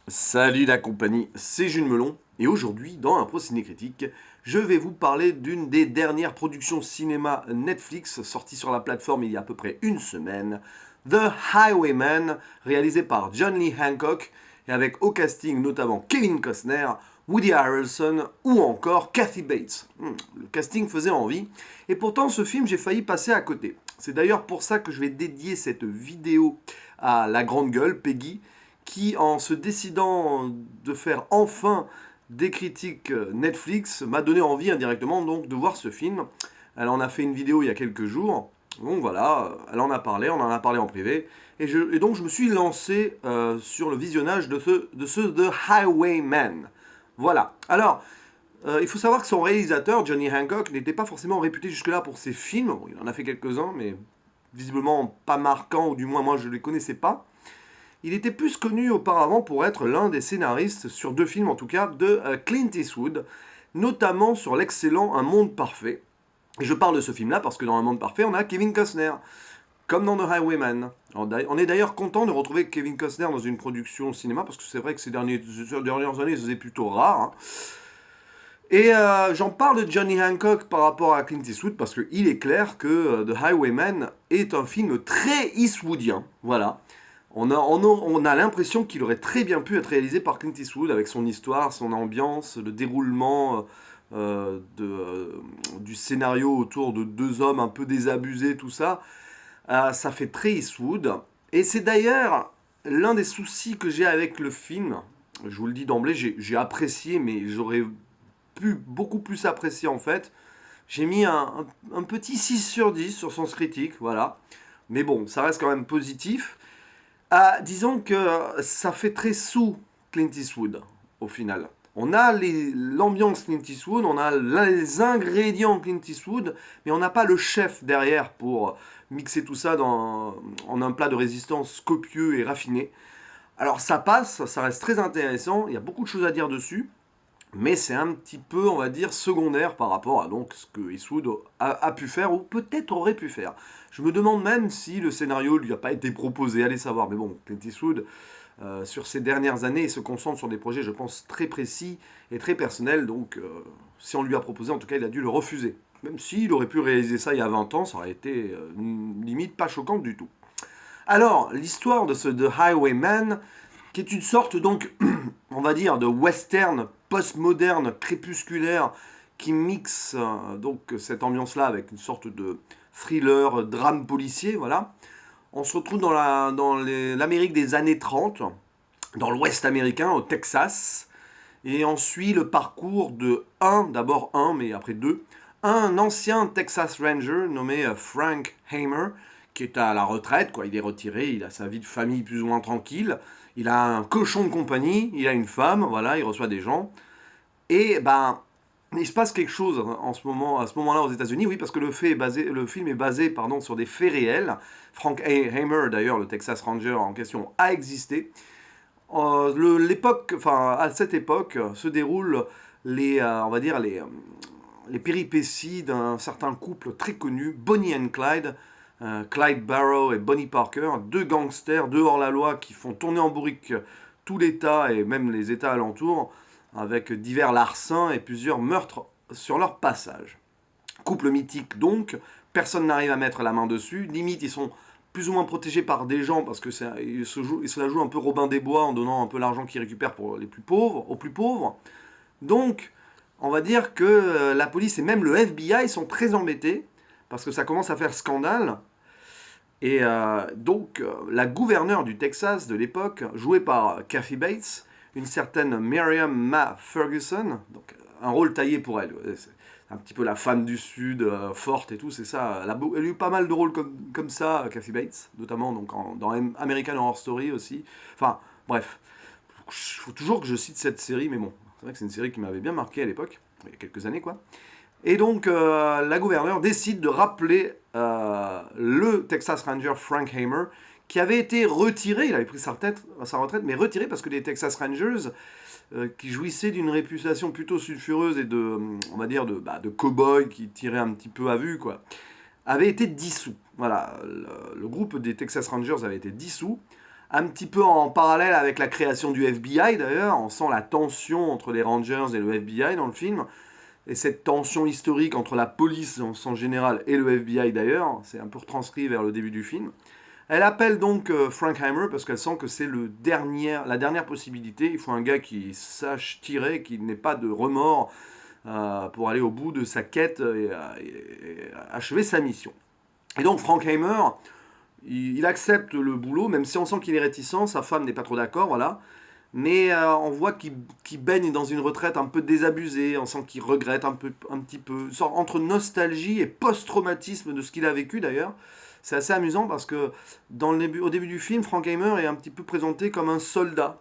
Salut la compagnie, c'est Jules Melon, et aujourd'hui, dans un Pro Ciné Critique, je vais vous parler d'une des dernières productions cinéma Netflix sorties sur la plateforme il y a à peu près une semaine, The Highwayman, réalisé par John Lee Hancock, et avec au casting notamment Kevin Costner, Woody Harrelson ou encore Kathy Bates. Le casting faisait envie, et pourtant ce film j'ai failli passer à côté. C'est d'ailleurs pour ça que je vais dédier cette vidéo à la grande gueule, Peggy, qui, en se décidant de faire enfin des critiques Netflix, m'a donné envie indirectement donc de voir ce film. Elle en a fait une vidéo il y a quelques jours. Donc voilà, elle en a parlé, on en a parlé en privé. Et donc je me suis lancé sur le visionnage de ce The Highwayman. Voilà. Alors, il faut savoir que son réalisateur, Johnny Hancock, n'était pas forcément réputé jusque-là pour ses films. Bon, il en a fait quelques-uns, mais visiblement pas marquants, ou du moins moi je ne les connaissais pas. Il était plus connu auparavant pour être l'un des scénaristes, sur deux films en tout cas, de Clint Eastwood, notamment sur l'excellent Un Monde Parfait. Et je parle de ce film-là parce que dans Un Monde Parfait, on a Kevin Costner, comme dans The Highwayman. On est d'ailleurs content de retrouver Kevin Costner dans une production cinéma, parce que c'est vrai que ces dernières années, c'était plutôt rare. Hein. Et j'en parle de Johnny Hancock par rapport à Clint Eastwood, parce qu'il est clair que The Highwayman est un film très Eastwoodien. Voilà. On a l'impression qu'il aurait très bien pu être réalisé par Clint Eastwood avec son histoire, son ambiance, le déroulement du scénario autour de deux hommes un peu désabusés, tout ça. Ça fait très Eastwood. Et c'est d'ailleurs l'un des soucis que j'ai avec le film. Je vous le dis d'emblée, j'ai apprécié, mais j'aurais pu beaucoup plus apprécier en fait. J'ai mis un petit 6 sur 10 sur Sens Critique, voilà. Mais bon, ça reste quand même positif. Disons que ça fait très sous Clint Eastwood, au final. On a l'ambiance Clint Eastwood, on a les ingrédients Clint Eastwood, mais on n'a pas le chef derrière pour mixer tout ça en un plat de résistance copieux et raffiné. Alors ça passe, ça reste très intéressant, il y a beaucoup de choses à dire dessus, mais c'est un petit peu, on va dire, secondaire par rapport à donc ce que Eastwood a pu faire ou peut-être aurait pu faire. Je me demande même si le scénario lui a pas été proposé, allez savoir. Mais bon, Clint Eastwood, sur ces dernières années, il se concentre sur des projets, je pense, très précis et très personnels. Donc, si on lui a proposé, en tout cas, il a dû le refuser. Même s'il aurait pu réaliser ça il y a 20 ans, ça aurait été limite pas choquant du tout. Alors, l'histoire de ce The Highwayman, qui est une sorte donc, on va dire, de western postmoderne crépusculaire qui mixe donc cette ambiance-là avec une sorte de thriller, drame policier, voilà. On se retrouve dans l'Amérique des années 30, dans l'Ouest américain, au Texas, et on suit le parcours d'abord un, mais après deux, un ancien Texas Ranger nommé Frank Hamer, qui est à la retraite, quoi. Il est retiré, il a sa vie de famille plus ou moins tranquille. Il a un cochon de compagnie, il a une femme, voilà, il reçoit des gens. Et ben, il se passe quelque chose en ce moment, à ce moment-là aux États-Unis, oui, parce que le film est basé, pardon, sur des faits réels. Frank Hamer, d'ailleurs, le Texas Ranger en question, a existé. À cette époque se déroulent on va dire les péripéties d'un certain couple très connu, Bonnie and Clyde, Clyde Barrow et Bonnie Parker, deux gangsters, deux hors-la-loi qui font tourner en bourrique tout l'État et même les États alentours, avec divers larcins et plusieurs meurtres sur leur passage. Couple mythique donc, personne n'arrive à mettre la main dessus, limite ils sont plus ou moins protégés par des gens parce que ils se la jouent un peu Robin des Bois en donnant un peu l'argent qu'ils récupèrent pour les plus pauvres, aux plus pauvres. Donc, on va dire que la police et même le FBI sont très embêtés parce que ça commence à faire scandale. Et la gouverneure du Texas de l'époque, jouée par Kathy Bates, une certaine Miriam Ma Ferguson, donc un rôle taillé pour elle. C'est un petit peu la femme du Sud, forte et tout, c'est ça. Elle a eu pas mal de rôles comme ça, Kathy Bates, notamment donc dans American Horror Story aussi. Enfin, bref. Il faut toujours que je cite cette série, mais bon, c'est vrai que c'est une série qui m'avait bien marqué à l'époque, il y a quelques années quoi. Et donc, la gouverneure décide de rappeler le Texas Ranger Frank Hamer, qui avait été retiré, il avait pris sa retraite, mais retiré parce que les Texas Rangers, qui jouissaient d'une réputation plutôt sulfureuse et on va dire, de cow-boy qui tiraient un petit peu à vue, quoi, avaient été dissous. Voilà, le groupe des Texas Rangers avait été dissous, un petit peu en parallèle avec la création du FBI d'ailleurs. On sent la tension entre les Rangers et le FBI dans le film. Et cette tension historique entre la police en sens général et le FBI d'ailleurs, c'est un peu retranscrit vers le début du film. Elle appelle donc Frankheimer parce qu'elle sent que c'est la dernière possibilité. Il faut un gars qui sache tirer, qui n'ait pas de remords pour aller au bout de sa quête et achever sa mission. Et donc Frankheimer, il accepte le boulot, même si on sent qu'il est réticent, sa femme n'est pas trop d'accord, voilà. Mais on voit qu'il baigne dans une retraite un peu désabusée, on sent qu'il regrette un petit peu, entre nostalgie et post-traumatisme de ce qu'il a vécu d'ailleurs. C'est assez amusant parce que au début du film, Frankheimer est un petit peu présenté comme un soldat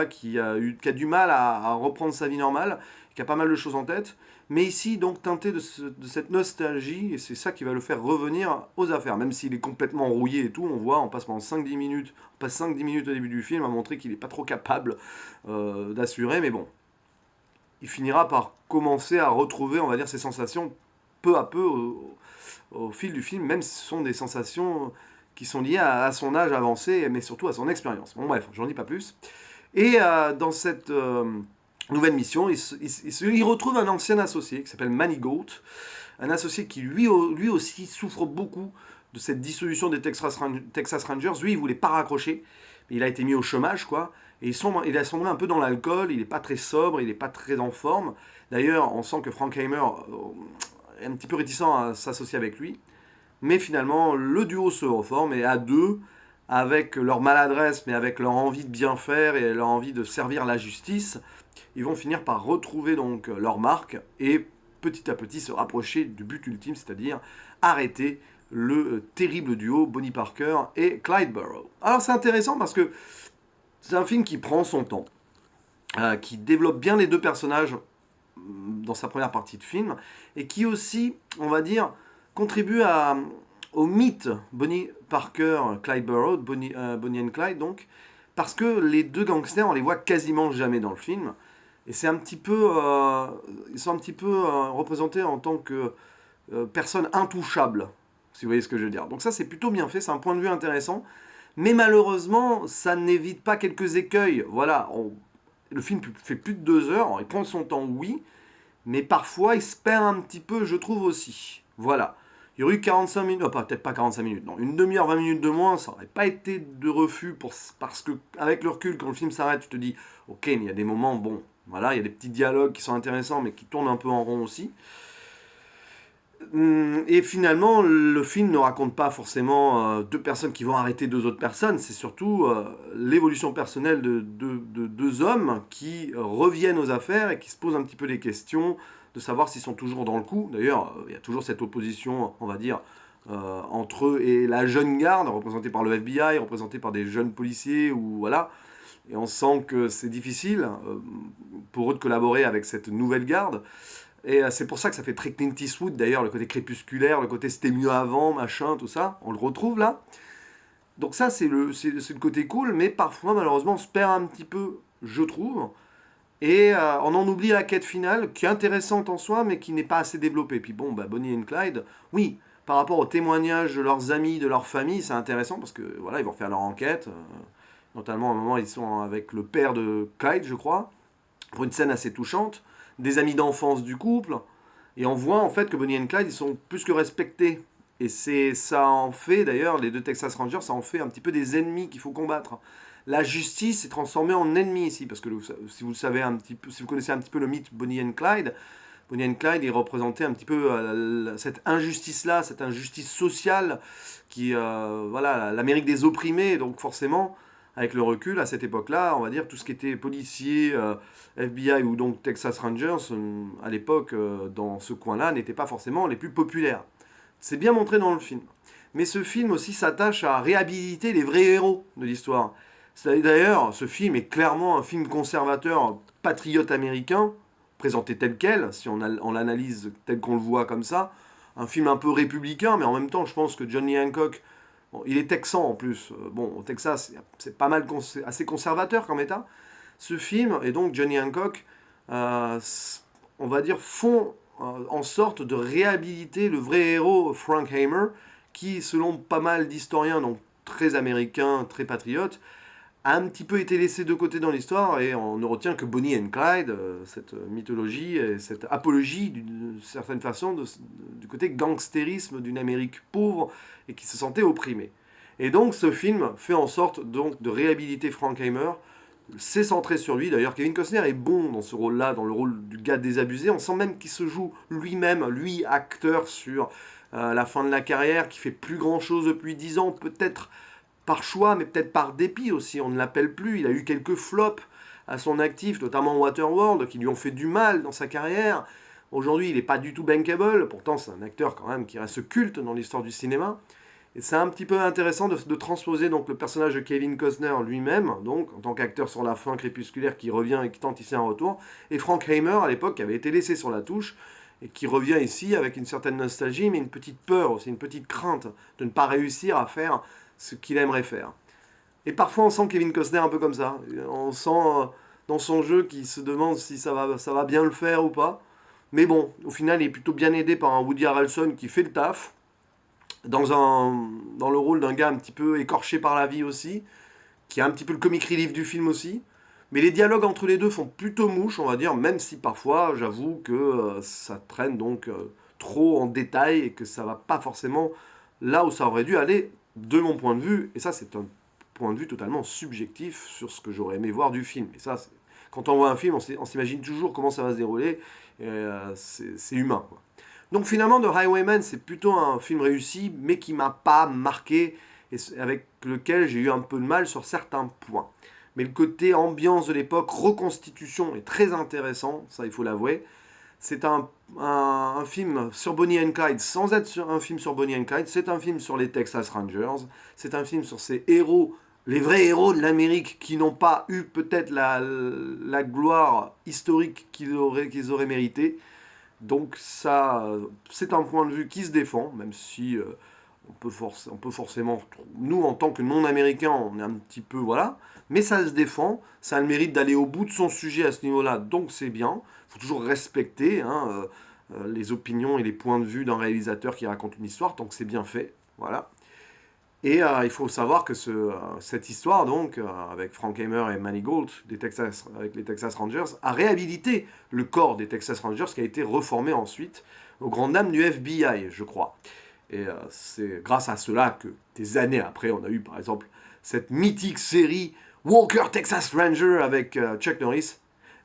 qui a du mal à reprendre sa vie normale, qui a pas mal de choses en tête, mais ici donc teinté de cette nostalgie, et c'est ça qui va le faire revenir aux affaires, même s'il est complètement rouillé et tout, on passe pendant 5-10 minutes, on passe 5-10 minutes au début du film à montrer qu'il n'est pas trop capable d'assurer, mais bon, il finira par commencer à retrouver, on va dire, ses sensations peu à peu au fil du film, même si ce sont des sensations qui sont liées à son âge avancé, mais surtout à son expérience. Bon bref, j'en dis pas plus. Et dans cette nouvelle mission, il retrouve un ancien associé qui s'appelle Manigault, un associé qui lui aussi souffre beaucoup de cette dissolution des Texas Rangers. Lui, il voulait pas raccrocher, mais il a été mis au chômage, quoi. Et il a sombré un peu dans l'alcool, il n'est pas très sobre, il n'est pas très en forme. D'ailleurs, on sent que Frankheimer est un petit peu réticent à s'associer avec lui. Mais finalement, le duo se reforme et à deux, avec leur maladresse, mais avec leur envie de bien faire et leur envie de servir la justice, ils vont finir par retrouver donc leur marque et petit à petit se rapprocher du but ultime, c'est-à-dire arrêter le terrible duo Bonnie Parker et Clyde Barrow. Alors c'est intéressant parce que c'est un film qui prend son temps, qui développe bien les deux personnages dans sa première partie de film, et qui aussi, on va dire, contribue au mythe Bonnie Parker, Clyde Barrow, Bonnie and Clyde donc, parce que les deux gangsters, on les voit quasiment jamais dans le film, et c'est un petit peu, ils sont un petit peu représentés en tant que personnes intouchables, si vous voyez ce que je veux dire. Donc ça c'est plutôt bien fait, c'est un point de vue intéressant, mais malheureusement ça n'évite pas quelques écueils. Voilà, le film fait plus de 2 heures, il prend son temps, oui, mais parfois il se perd un petit peu, je trouve aussi. Voilà. Il y aurait eu 45 minutes, peut-être pas 45 minutes, non, une demi-heure, 20 minutes de moins, ça n'aurait pas été de refus, parce que avec le recul, quand le film s'arrête, tu te dis, ok, mais il y a des moments, bon, voilà, il y a des petits dialogues qui sont intéressants, mais qui tournent un peu en rond aussi. Et finalement, le film ne raconte pas forcément deux personnes qui vont arrêter deux autres personnes, c'est surtout l'évolution personnelle de deux hommes qui reviennent aux affaires et qui se posent un petit peu des questions de savoir s'ils sont toujours dans le coup. D'ailleurs, il y a toujours cette opposition, on va dire, entre eux et la jeune garde, représentée par le FBI, représentée par des jeunes policiers, ou voilà. Et on sent que c'est difficile pour eux de collaborer avec cette nouvelle garde. Et c'est pour ça que ça fait très Clint Eastwood, d'ailleurs, le côté crépusculaire, le côté c'était mieux avant, machin, tout ça, on le retrouve là. Donc ça, c'est le côté cool, mais parfois, malheureusement, on se perd un petit peu, je trouve. Et on en oublie la quête finale, qui est intéressante en soi, mais qui n'est pas assez développée. Puis bon, bah, Bonnie et Clyde, oui, par rapport aux témoignages de leurs amis, de leur famille, c'est intéressant, parce que voilà, ils vont faire leur enquête. Notamment, à un moment, ils sont avec le père de Clyde, je crois, pour une scène assez touchante, des amis d'enfance du couple, et on voit en fait que Bonnie et Clyde, ils sont plus que respectés. Et ça en fait, d'ailleurs, les deux Texas Rangers, ça en fait un petit peu des ennemis qu'il faut combattre. La justice est transformée en ennemi ici, parce que si vous le savez un petit peu, si vous connaissez un petit peu le mythe Bonnie and Clyde, il représentait un petit peu cette injustice-là, cette injustice sociale qui, voilà, l'Amérique des opprimés, donc forcément, avec le recul, à cette époque-là, on va dire tout ce qui était policier, FBI ou donc Texas Rangers, à l'époque, dans ce coin-là, n'étaient pas forcément les plus populaires. C'est bien montré dans le film. Mais ce film aussi s'attache à réhabiliter les vrais héros de l'histoire. D'ailleurs, ce film est clairement un film conservateur, patriote américain, présenté tel quel, si on l'analyse tel qu'on le voit comme ça. Un film un peu républicain, mais en même temps, je pense que Johnny Hancock, bon, il est texan en plus. Bon, au Texas, c'est pas mal assez conservateur comme État. Ce film, et donc Johnny Hancock, on va dire, font en sorte de réhabiliter le vrai héros Frankheimer, qui, selon pas mal d'historiens, donc très américains, très patriotes, a un petit peu été laissé de côté dans l'histoire et on ne retient que Bonnie and Clyde, cette mythologie et cette apologie d'une certaine façon du côté gangstérisme d'une Amérique pauvre et qui se sentait opprimée. Et donc ce film fait en sorte donc de réhabiliter Frankenheimer. C'est centré sur lui. D'ailleurs, Kevin Costner est bon dans ce rôle-là, dans le rôle du gars désabusé. On sent même qu'il se joue lui-même, lui, acteur, sur la fin de la carrière, qui fait plus grand-chose depuis 10 ans, peut-être par choix, mais peut-être par dépit aussi. On ne l'appelle plus. Il a eu quelques flops à son actif, notamment Waterworld, qui lui ont fait du mal dans sa carrière. Aujourd'hui, il n'est pas du tout bankable. Pourtant, c'est un acteur quand même qui reste culte dans l'histoire du cinéma. Et c'est un petit peu intéressant de transposer donc le personnage de Kevin Costner lui-même, donc en tant qu'acteur sur la fin crépusculaire qui revient et qui tente ici un retour, et Frankenheimer à l'époque qui avait été laissé sur la touche et qui revient ici avec une certaine nostalgie, mais une petite peur aussi, une petite crainte de ne pas réussir à faire ce qu'il aimerait faire. Et parfois on sent Kevin Costner un peu comme ça. On sent dans son jeu qu'il se demande si ça va bien le faire ou pas. Mais bon, au final, il est plutôt bien aidé par un Woody Harrelson qui fait le taf dans le rôle d'un gars un petit peu écorché par la vie aussi, qui a un petit peu le comic relief du film aussi. Mais les dialogues entre les deux font plutôt mouche, on va dire, même si parfois, j'avoue que ça traîne donc trop en détail et que ça va pas forcément là où ça aurait dû aller, de mon point de vue. Et ça, c'est un point de vue totalement subjectif sur ce que j'aurais aimé voir du film. Et ça, quand on voit un film, on s'imagine toujours comment ça va se dérouler. C'est humain, quoi. Donc finalement, The Highwayman, c'est plutôt un film réussi, mais qui m'a pas marqué, et avec lequel j'ai eu un peu de mal sur certains points. Mais le côté ambiance de l'époque, reconstitution, est très intéressant, ça il faut l'avouer. C'est un film sur Bonnie and Clyde, sans être un film sur Bonnie and Clyde, c'est un film sur les Texas Rangers, c'est un film sur ces héros, les vrais héros de l'Amérique qui n'ont pas eu peut-être la gloire historique qu'ils auraient mérité. Donc ça, c'est un point de vue qui se défend, même si on peut forcément, nous en tant que non-américains, on est un petit peu, voilà, mais ça se défend, ça a le mérite d'aller au bout de son sujet à ce niveau-là, donc c'est bien. Il faut toujours respecter hein, les opinions et les points de vue d'un réalisateur qui raconte une histoire, tant que c'est bien fait, voilà. Et il faut savoir que cette histoire, donc, avec Frankenheimer et Manigault, avec les Texas Rangers, a réhabilité le corps des Texas Rangers qui a été reformé ensuite aux grandes dames du FBI, je crois. Et c'est grâce à cela que, des années après, on a eu par exemple cette mythique série Walker Texas Ranger avec Chuck Norris.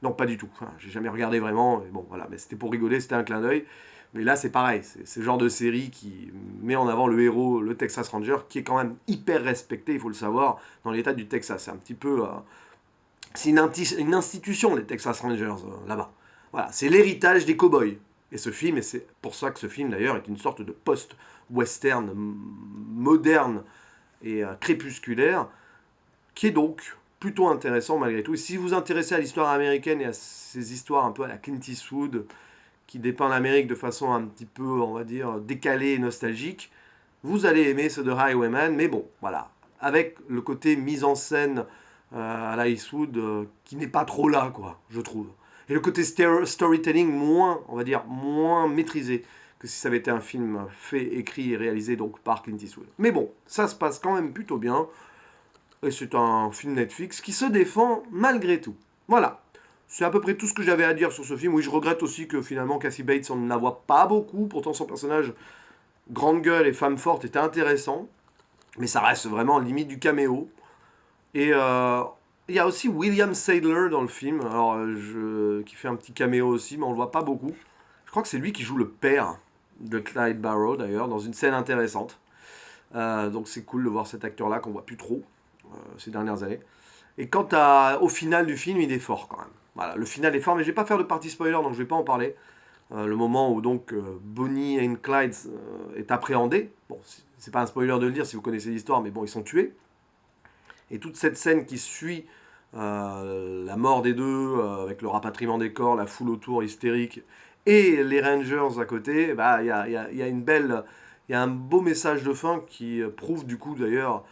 Non, pas du tout. Enfin, j'ai jamais regardé vraiment. Mais bon, voilà, mais c'était pour rigoler, c'était un clin d'œil. Mais là, c'est pareil. C'est le genre de série qui met en avant le héros, le Texas Ranger, qui est quand même hyper respecté, il faut le savoir, dans l'état du Texas. C'est un petit peu. C'est une institution, les Texas Rangers, là-bas. Voilà, c'est l'héritage des cow-boys. Et ce film, et c'est pour ça que ce film d'ailleurs est une sorte de post-western moderne et crépusculaire, qui est donc plutôt intéressant malgré tout. Et si vous vous intéressez à l'histoire américaine et à ces histoires un peu à la Clint Eastwood, qui dépeint l'Amérique de façon un petit peu, on va dire, décalée et nostalgique, vous allez aimer ce de Highwayman, mais bon, voilà, avec le côté mise en scène à la Eastwood qui n'est pas trop là, quoi, je trouve. Et le côté storytelling moins, on va dire, moins maîtrisé que si ça avait été un film fait, écrit et réalisé donc par Clint Eastwood. Mais bon, ça se passe quand même plutôt bien. Et c'est un film Netflix qui se défend malgré tout. Voilà. C'est à peu près tout ce que j'avais à dire sur ce film. Oui, je regrette aussi que finalement Cassie Bates, on ne la voit pas beaucoup. Pourtant, son personnage, grande gueule et femme forte, était intéressant. Mais ça reste vraiment limite du caméo. Et il y a aussi William Sadler dans le film, alors, qui fait un petit caméo aussi, mais on le voit pas beaucoup. Je crois que c'est lui qui joue le père de Clyde Barrow, d'ailleurs, dans une scène intéressante. Donc c'est cool de voir cet acteur-là qu'on voit plus trop ces dernières années. Et quant au final du film, il est fort quand même. Voilà, le final est fort, mais je vais pas faire de partie spoiler, donc je vais pas en parler. Le moment où donc Bonnie et Clyde est appréhendé. Bon, c'est pas un spoiler de le dire si vous connaissez l'histoire, mais bon, ils sont tués. Et toute cette scène qui suit la mort des deux, avec le rapatriement des corps, la foule autour hystérique, et les Rangers à côté, bah, il y a une belle, il y a un beau message de fin qui prouve du coup d'ailleurs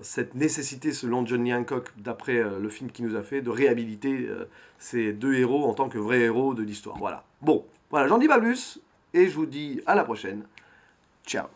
cette nécessité, selon Johnny Hancock, d'après le film qu'il nous a fait, de réhabiliter ces deux héros en tant que vrais héros de l'histoire. Voilà. Bon, voilà, j'en dis pas plus, et je vous dis à la prochaine. Ciao.